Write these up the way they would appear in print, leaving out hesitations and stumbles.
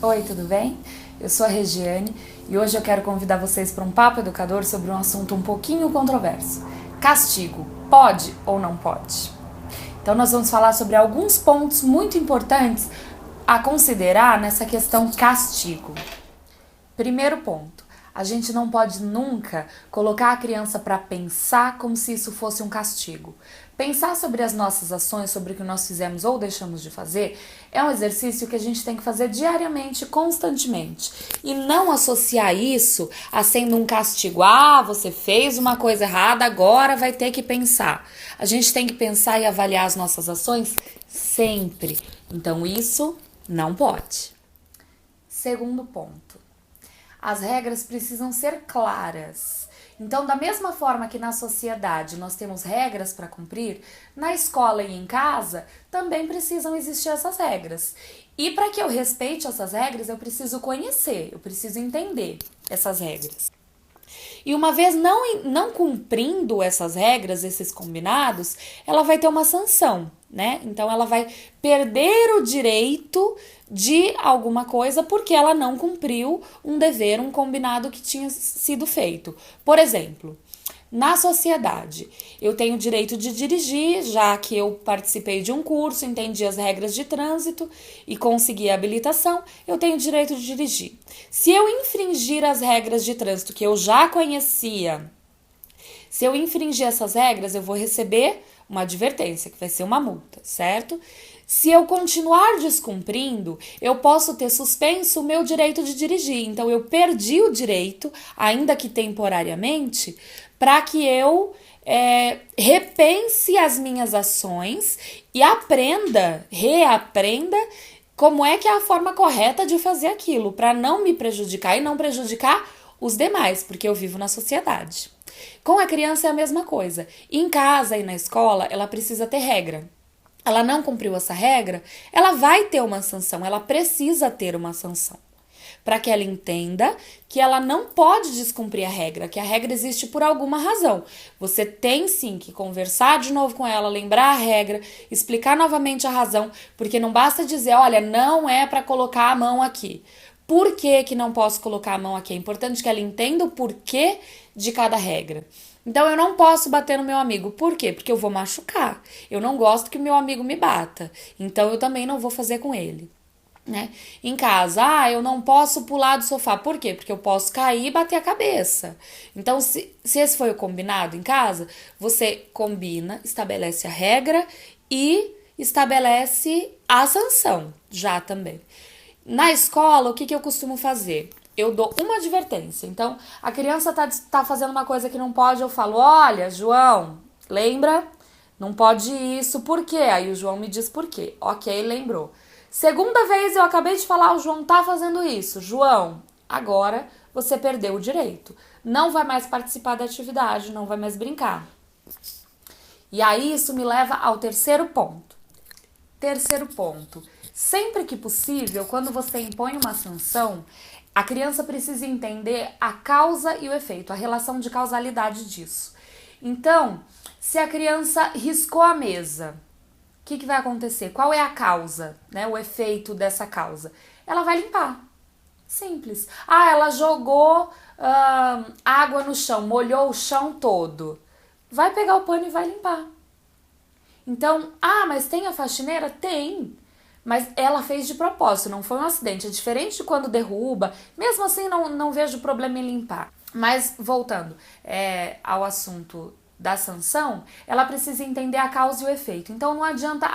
Oi, tudo bem? Eu sou a Regiane e hoje eu quero convidar vocês para um papo educador sobre um assunto um pouquinho controverso. Castigo, pode ou não pode? Então nós vamos falar sobre alguns pontos muito importantes a considerar nessa questão castigo. Primeiro ponto, a gente não pode nunca colocar a criança para pensar como se isso fosse um castigo. Pensar sobre as nossas ações, sobre o que nós fizemos ou deixamos de fazer, é um exercício que a gente tem que fazer diariamente, constantemente. E não associar isso a sendo um castigo. Ah, você fez uma coisa errada, agora vai ter que pensar. A gente tem que pensar e avaliar as nossas ações sempre. Então isso não pode. Segundo ponto. As regras precisam ser claras. Então, da mesma forma que na sociedade nós temos regras para cumprir, na escola e em casa também precisam existir essas regras. E para que eu respeite essas regras, eu preciso conhecer, eu preciso entender essas regras. E uma vez não cumprindo essas regras, esses combinados, ela vai ter uma sanção, né? Então ela vai perder o direito de alguma coisa porque ela não cumpriu um dever, um combinado que tinha sido feito. Por exemplo, na sociedade, eu tenho o direito de dirigir, já que eu participei de um curso, entendi as regras de trânsito e consegui a habilitação, eu tenho o direito de dirigir. Se eu infringir as regras de trânsito que eu já conhecia, se eu infringir essas regras, eu vou receber uma advertência, que vai ser uma multa, certo? Se eu continuar descumprindo, eu posso ter suspenso o meu direito de dirigir. Então, eu perdi o direito, ainda que temporariamente, para que eu repense as minhas ações e reaprenda como é que é a forma correta de fazer aquilo, para não me prejudicar e não prejudicar os demais, porque eu vivo na sociedade. Com a criança é a mesma coisa. Em casa e na escola, ela precisa ter regra. Ela não cumpriu essa regra, ela vai ter uma sanção, ela precisa ter uma sanção. Para que ela entenda que ela não pode descumprir a regra, que a regra existe por alguma razão. Você tem sim que conversar de novo com ela, lembrar a regra, explicar novamente a razão, porque não basta dizer, olha, não é para colocar a mão aqui. Por que não posso colocar a mão aqui? É importante que ela entenda o porquê de cada regra. Então, eu não posso bater no meu amigo. Por quê? Porque eu vou machucar. Eu não gosto que o meu amigo me bata. Então, eu também não vou fazer com ele. Né? Em casa, eu não posso pular do sofá. Por quê? Porque eu posso cair e bater a cabeça. Então, se esse foi o combinado em casa, você combina, estabelece a regra e estabelece a sanção já também. Na escola, o que eu costumo fazer? Eu dou uma advertência. Então, a criança tá fazendo uma coisa que não pode, eu falo, olha, João, lembra? Não pode isso, por quê? Aí o João me diz por quê. Ok, lembrou. Segunda vez eu acabei de falar, o João tá fazendo isso. João, agora você perdeu o direito. Não vai mais participar da atividade, não vai mais brincar. E aí isso me leva ao terceiro ponto. Terceiro ponto. Sempre que possível, quando você impõe uma sanção, a criança precisa entender a causa e o efeito, a relação de causalidade disso. Então, se a criança riscou a mesa, o que vai acontecer? Qual é a causa, né? O efeito dessa causa? Ela vai limpar. Simples. Ah, ela jogou água no chão, molhou o chão todo. Vai pegar o pano e vai limpar. Então, mas tem a faxineira? Tem. Mas ela fez de propósito, não foi um acidente. É diferente de quando derruba. Mesmo assim, não vejo problema em limpar. Mas, voltando ao assunto da sanção, ela precisa entender a causa e o efeito. Então, não adianta,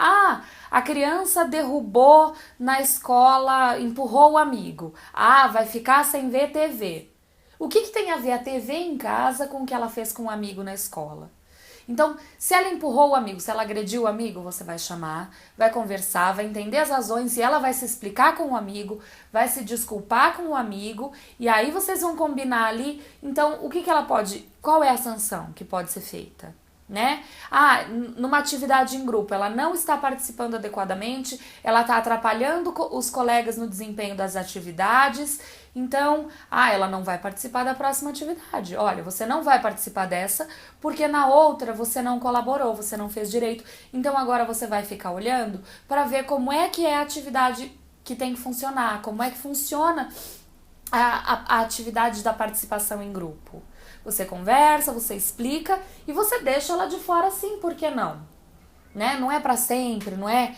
a criança derrubou na escola, empurrou o amigo. Vai ficar sem ver TV. O que tem a ver a TV em casa com o que ela fez com o amigo na escola? Então, se ela empurrou o amigo, se ela agrediu o amigo, você vai chamar, vai conversar, vai entender as razões e ela vai se explicar com o amigo, vai se desculpar com o amigo e aí vocês vão combinar ali. Então, o que ela pode, qual é a sanção que pode ser feita? Né? Numa atividade em grupo, ela não está participando adequadamente, ela está atrapalhando os colegas no desempenho das atividades, então, ela não vai participar da próxima atividade. Olha, você não vai participar dessa porque na outra você não colaborou, você não fez direito, então agora você vai ficar olhando para ver como é que é a atividade que tem que funcionar, como é que funciona a atividade da participação em grupo. Você conversa, você explica e você deixa ela de fora sim, por que não? Né? Não é pra sempre, não é...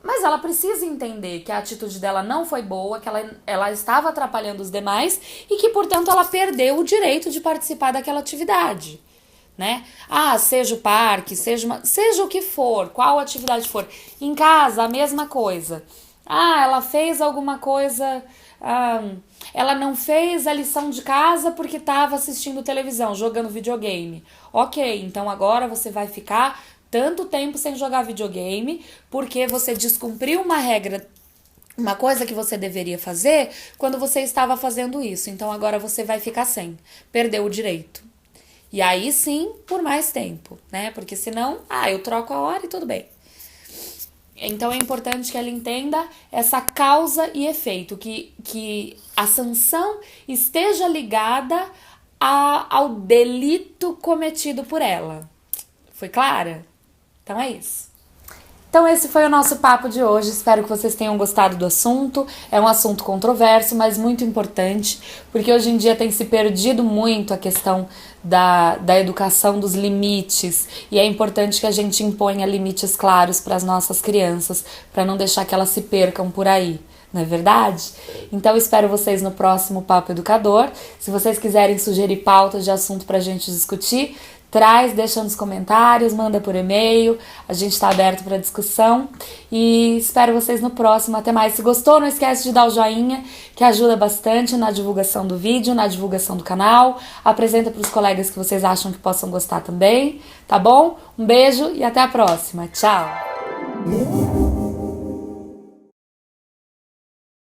Mas ela precisa entender que a atitude dela não foi boa, que ela estava atrapalhando os demais e que, portanto, ela perdeu o direito de participar daquela atividade, né? Ah, seja o parque, seja o que for, qual atividade for. Em casa, a mesma coisa. Ah, ela fez alguma coisa... ela não fez a lição de casa porque estava assistindo televisão, jogando videogame. Ok, então agora você vai ficar tanto tempo sem jogar videogame porque você descumpriu uma regra, uma coisa que você deveria fazer quando você estava fazendo isso. Então agora você vai ficar sem, perdeu o direito. E aí sim, por mais tempo, né? Porque senão, eu troco a hora e tudo bem. Então é importante que ela entenda essa causa e efeito, que a sanção esteja ligada ao delito cometido por ela. Foi clara? Então é isso. Então esse foi o nosso papo de hoje, espero que vocês tenham gostado do assunto. É um assunto controverso, mas muito importante, porque hoje em dia tem se perdido muito a questão da educação dos limites, e é importante que a gente imponha limites claros para as nossas crianças, para não deixar que elas se percam por aí. Não é verdade? Então espero vocês no próximo Papo Educador. Se vocês quiserem sugerir pautas de assunto pra gente discutir, deixa nos comentários, manda por e-mail, a gente está aberto para discussão e espero vocês no próximo. Até mais. Se gostou, não esquece de dar o joinha, que ajuda bastante na divulgação do vídeo, na divulgação do canal. Apresenta para os colegas que vocês acham que possam gostar também, tá bom? Um beijo e até a próxima. Tchau!